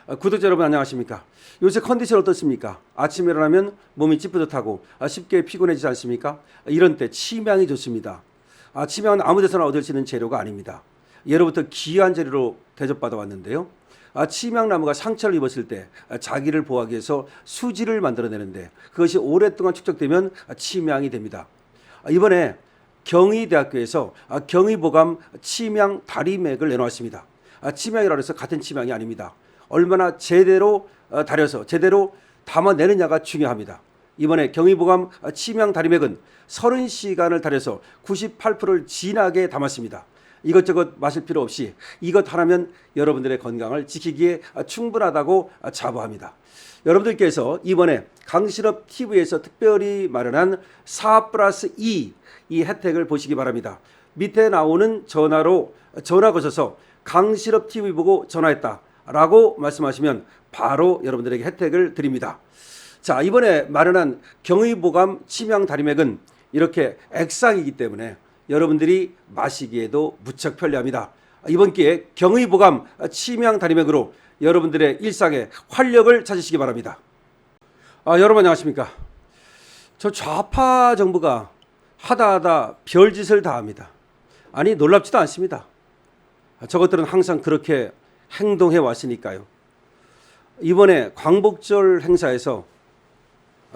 구독자 여러분 안녕하십니까? 요새 컨디션 어떻습니까? 아침에 일어나면 몸이 찌뿌듯하고 쉽게 피곤해지지 않습니까? 이런 때 침향이 좋습니다. 침향은 아무 데서나 얻을 수 있는 재료가 아닙니다. 예로부터 귀한 재료로 대접받아 왔는데요. 침향나무가 상처를 입었을 때 자기를 보호하기 위해서 수지를 만들어내는데 그것이 오랫동안 축적되면 침향이 됩니다. 이번에 경희대학교에서 경희보감 침향 다리맥을 내놓았습니다. 침향이라고 해서 같은 침향이 아닙니다. 얼마나 제대로 다려서 제대로 담아내느냐가 중요합니다. 이번에 경희보감 침향 다리맥은 30시간을 다려서 98%를 진하게 담았습니다. 이것저것 마실 필요 없이 이것 하나면 여러분들의 건강을 지키기에 충분하다고 자부합니다. 여러분들께서 이번에 강신업 TV에서 특별히 마련한 4+2 이 혜택을 보시기 바랍니다. 밑에 나오는 전화로 전화 거셔서 강신업 TV 보고 전화했다 라고 말씀하시면 바로 여러분들에게 혜택을 드립니다. 자, 이번에 마련한 경의보감 침향 다리맥은 이렇게 액상이기 때문에 여러분들이 마시기에도 무척 편리합니다. 이번 기회에 경의보감 침향 다리맥으로 여러분들의 일상에 활력을 찾으시기 바랍니다. 여러분 안녕하십니까? 저 좌파 정부가 하다 별짓을 다 합니다. 아니 놀랍지도 않습니다. 저것들은 항상 그렇게 행동해 왔으니까요. 이번에 광복절 행사에서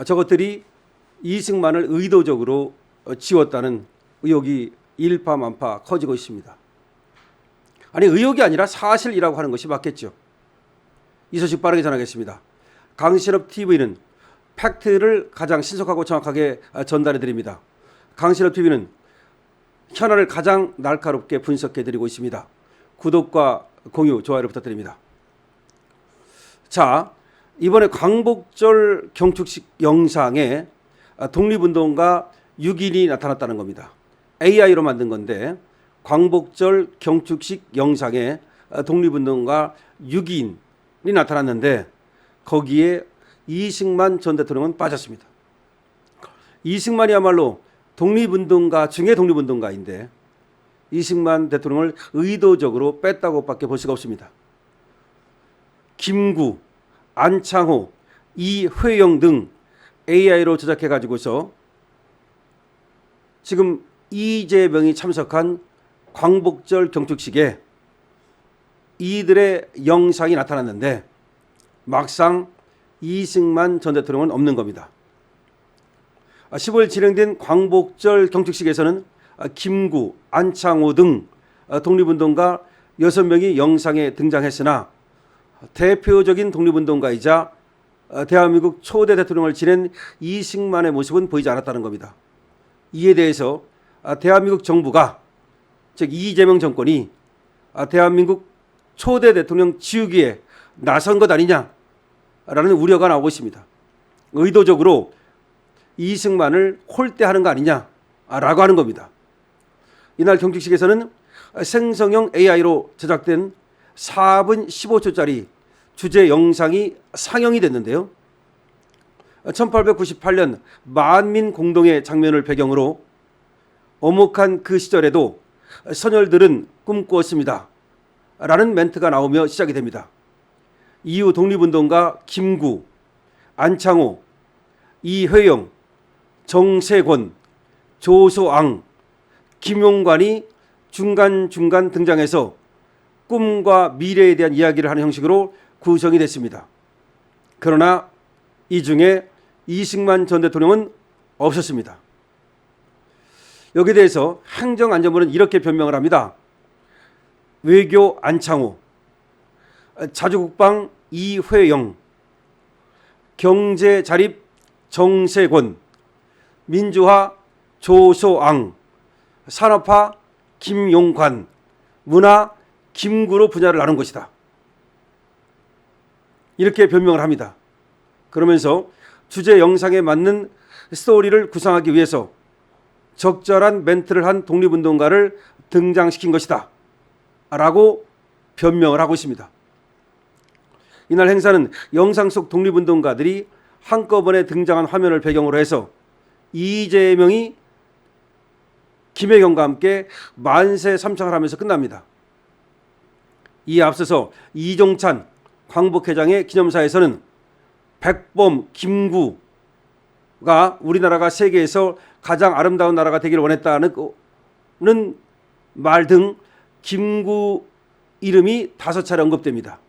저것들이 이승만을 의도적으로 지웠다는 의혹이 일파만파 커지고 있습니다. 아니 의혹이 아니라 사실이라고 하는 것이 맞겠죠. 이 소식 빠르게 전하겠습니다. 강신업 TV는 팩트를 가장 신속하고 정확하게 전달해 드립니다. 강신업 TV는 현안을 가장 날카롭게 분석해 드리고 있습니다. 구독과 공유, 좋아요를 부탁드립니다. 자, 이번에 광복절 경축식 영상에 독립운동가 6인이 나타났다는 겁니다. AI로 만든 건데 광복절 경축식 영상에 독립운동가 6인이 나타났는데 거기에 이승만 전 대통령은 빠졌습니다. 이승만이야말로 독립운동가 중에 독립운동가인데 이승만 대통령을 의도적으로 뺐다고 밖에 볼 수가 없습니다. 김구, 안창호, 이회영 등 AI로 제작해 가지고서 지금 이재명이 참석한 광복절 경축식에 이들의 영상이 나타났는데 막상 이승만 전 대통령은 없는 겁니다. 15일 진행된 광복절 경축식에서는 김구, 안창호 등 독립운동가 6명이 영상에 등장했으나 대표적인 독립운동가이자 대한민국 초대 대통령을 지낸 이승만의 모습은 보이지 않았다는 겁니다. 이에 대해서 대한민국 정부가 즉 이재명 정권이 대한민국 초대 대통령 지우기에 나선 것 아니냐라는 우려가 나오고 있습니다. 의도적으로 이승만을 홀대하는 거 아니냐라고 하는 겁니다. 이날 경축식에서는 생성형 AI로 제작된 4분 15초짜리 주제 영상이 상영이 됐는데요. 1898년 만민공동의 장면을 배경으로 엄혹한 그 시절에도 선열들은 꿈꾸었습니다 라는 멘트가 나오며 시작이 됩니다. 이후 독립운동가 김구, 안창호, 이회영, 정세권, 조소앙, 김용관이 중간중간 등장해서 꿈과 미래에 대한 이야기를 하는 형식으로 구성이 됐습니다. 그러나 이 중에 이승만 전 대통령은 없었습니다. 여기에 대해서 행정안전부는 이렇게 변명을 합니다. 외교 안창호, 자주국방 이회영, 경제자립 정세권, 민주화 조소앙, 산업화 김용관, 문화 김구로 분야를 나눈 것이다. 이렇게 변명을 합니다. 그러면서 주제 영상에 맞는 스토리를 구성하기 위해서 적절한 멘트를 한 독립운동가를 등장시킨 것이다 라고 변명을 하고 있습니다. 이날 행사는 영상 속 독립운동가들이 한꺼번에 등장한 화면을 배경으로 해서 이재명이 김혜경과 함께 만세 삼창을 하면서 끝납니다. 이에 앞서서 이종찬, 광복회장의 기념사에서는 백범, 김구가 우리나라가 세계에서 가장 아름다운 나라가 되기를 원했다는 말 등 김구 이름이 5차례 언급됩니다.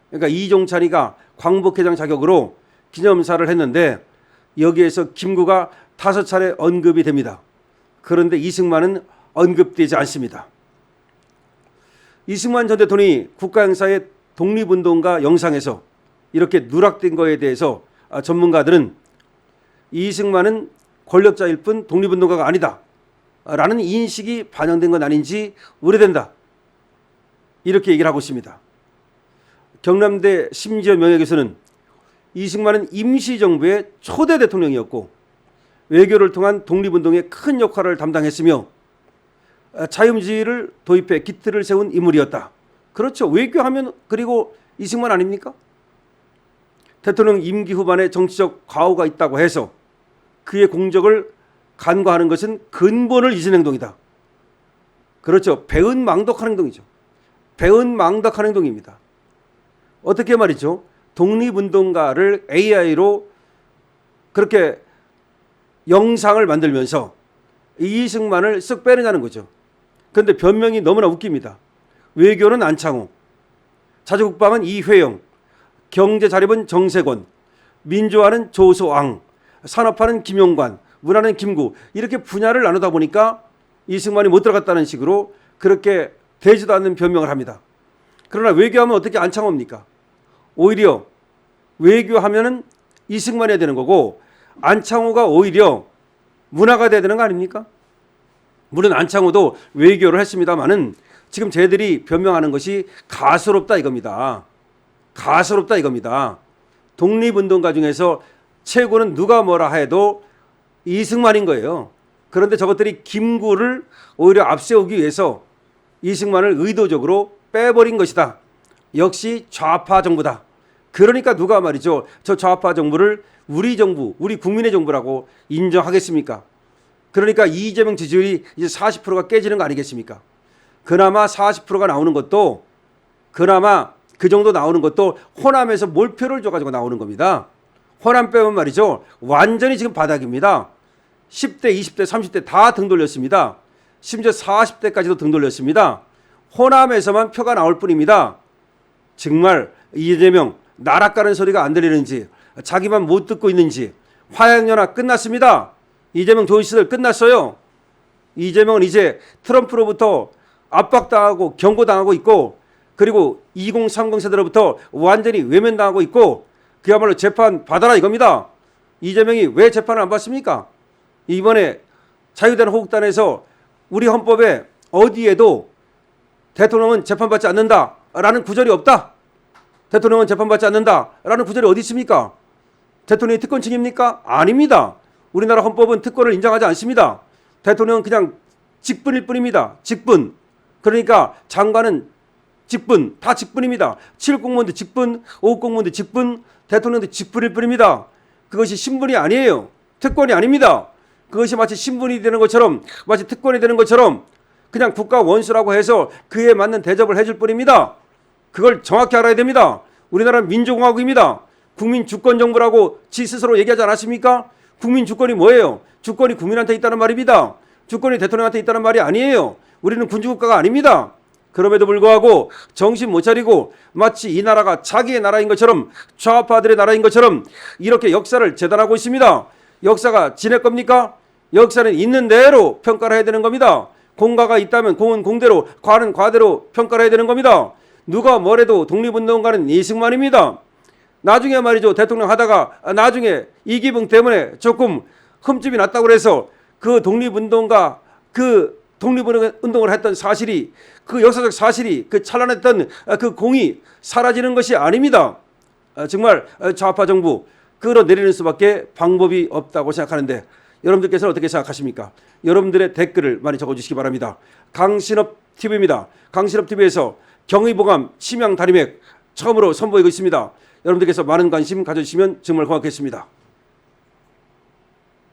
그러니까 이종찬이가 광복회장 자격으로 기념사를 했는데 여기에서 김구가 5차례 언급이 됩니다. 그런데 이승만은 언급되지 않습니다. 이승만 전 대통령이 국가행사의 독립운동가 영상에서 이렇게 누락된 거에 대해서 전문가들은 이승만은 권력자일 뿐 독립운동가가 아니다 라는 인식이 반영된 건 아닌지 우려된다, 이렇게 얘기를 하고 있습니다. 경남대 심지어 명예교수는 이승만은 임시정부의 초대 대통령이었고 외교를 통한 독립운동에 큰 역할을 담당했으며 자유민주주의를 도입해 기틀을 세운 인물이었다. 그렇죠. 외교하면 그리고 이승만 아닙니까? 대통령 임기 후반에 정치적 과오가 있다고 해서 그의 공적을 간과하는 것은 근본을 잊은 행동이다. 그렇죠. 배은망덕한 행동이죠. 배은망덕한 행동입니다. 어떻게 말이죠? 독립운동가를 AI로 그렇게 영상을 만들면서 이승만을 쓱 빼내냐는 거죠. 그런데 변명이 너무나 웃깁니다. 외교는 안창호, 자주국방은 이회영, 경제자립은 정세권, 민주화는 조소왕, 산업화는 김용관, 문화는 김구, 이렇게 분야를 나누다 보니까 이승만이 못 들어갔다는 식으로 그렇게 되지도 않는 변명을 합니다. 그러나 외교하면 어떻게 안창호입니까? 오히려 외교하면은 이승만이 해야 되는 거고 안창호가 오히려 문화가 돼야 되는 거 아닙니까? 물론 안창호도 외교를 했습니다마는 지금 쟤들이 변명하는 것이 가소롭다 이겁니다. 가소롭다 이겁니다. 독립운동가 중에서 최고는 누가 뭐라 해도 이승만인 거예요. 그런데 저것들이 김구를 오히려 앞세우기 위해서 이승만을 의도적으로 빼버린 것이다. 역시 좌파 정부다. 그러니까 누가 말이죠, 저 좌파 정부를 우리 정부, 우리 국민의 정부라고 인정하겠습니까? 그러니까 이재명 지지율이 이제 40%가 깨지는 거 아니겠습니까? 그나마 40%가 나오는 것도, 그나마 그 정도 나오는 것도 호남에서 몰표를 줘가지고 나오는 겁니다. 호남 빼면 말이죠, 완전히 지금 바닥입니다. 10대, 20대, 30대 다 등 돌렸습니다. 심지어 40대까지도 등 돌렸습니다. 호남에서만 표가 나올 뿐입니다. 정말 이재명 나락가는 소리가 안 들리는지, 자기만 못 듣고 있는지. 화양연화 끝났습니다. 이재명 좋은 시절 끝났어요. 이재명은 이제 트럼프로부터 압박당하고 경고당하고 있고, 그리고 2030 세대로부터 완전히 외면당하고 있고, 그야말로 재판 받아라 이겁니다. 이재명이 왜 재판을 안 받습니까? 이번에 자유당 호국단에서 우리 헌법에 어디에도 대통령은 재판받지 않는다라는 구절이 없다. 대통령은 재판받지 않는다라는 구절이 어디 있습니까? 대통령이 특권층입니까? 아닙니다. 우리나라 헌법은 특권을 인정하지 않습니다. 대통령은 그냥 직분일 뿐입니다. 직분. 그러니까 장관은 직분, 다 직분입니다. 7급 공무원도 직분, 5급 공무원도 직분, 대통령도 직분일 뿐입니다. 그것이 신분이 아니에요. 특권이 아닙니다. 그것이 마치 신분이 되는 것처럼, 마치 특권이 되는 것처럼 그냥 국가 원수라고 해서 그에 맞는 대접을 해줄 뿐입니다. 그걸 정확히 알아야 됩니다. 우리나라는 민주공화국입니다. 국민 주권 정부라고 지 스스로 얘기하지 않았습니까? 국민 주권이 뭐예요? 주권이 국민한테 있다는 말입니다. 주권이 대통령한테 있다는 말이 아니에요. 우리는 군주국가가 아닙니다. 그럼에도 불구하고 정신 못 차리고 마치 이 나라가 자기의 나라인 것처럼, 좌파들의 나라인 것처럼 이렇게 역사를 재단하고 있습니다. 역사가 지낼 겁니까? 역사는 있는 대로 평가를 해야 되는 겁니다. 공과가 있다면 공은 공대로, 과는 과대로 평가를 해야 되는 겁니다. 누가 뭐래도 독립운동가는 이승만입니다. 나중에 말이죠, 대통령 하다가 나중에 이기붕 때문에 조금 흠집이 났다고 그래서 그 독립운동가, 그 독립운동을 했던 사실이, 그 역사적 사실이, 그 찬란했던 그 공이 사라지는 것이 아닙니다. 정말 좌파 정부 끌어내리는 수밖에 방법이 없다고 생각하는데, 여러분들께서는 어떻게 생각하십니까? 여러분들의 댓글을 많이 적어주시기 바랍니다. 강신업 TV입니다. 강신업 TV에서 경의보감 침양 다리맥 처음으로 선보이고 있습니다. 여러분들께서 많은 관심 가져주시면 정말 고맙겠습니다.